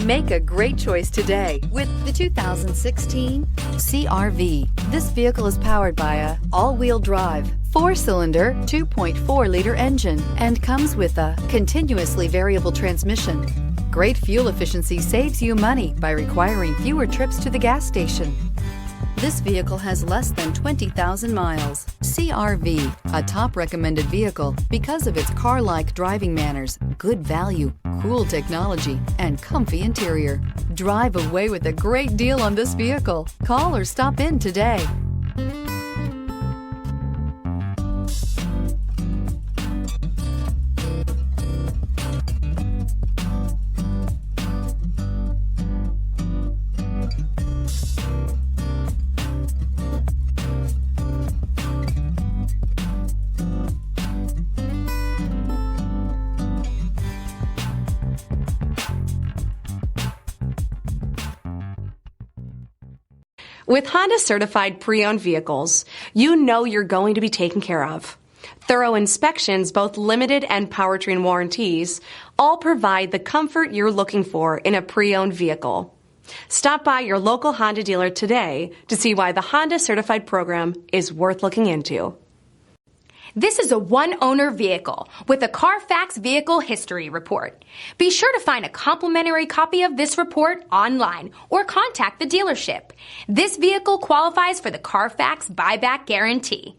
Make a great choice today with the 2016 CR-V. This vehicle is powered by a all-wheel drive, 4-cylinder, 2.4-liter engine and comes with a continuously variable transmission. Great fuel efficiency saves you money by requiring fewer trips to the gas station. This vehicle has less than 20,000 miles. CR-V, a top recommended vehicle because of its car-like driving manners, good value, cool technology, and comfy interior. Drive away with a great deal on this vehicle. Call or stop in today. With Honda certified pre-owned vehicles, you know you're going to be taken care of. Thorough inspections, both limited and powertrain warranties, all provide the comfort you're looking for in a pre-owned vehicle. Stop by your local Honda dealer today to see why the Honda certified program is worth looking into. This is a one-owner vehicle with a Carfax Vehicle History Report. Be sure to find a complimentary copy of this report online or contact the dealership. This vehicle qualifies for the Carfax Buyback Guarantee.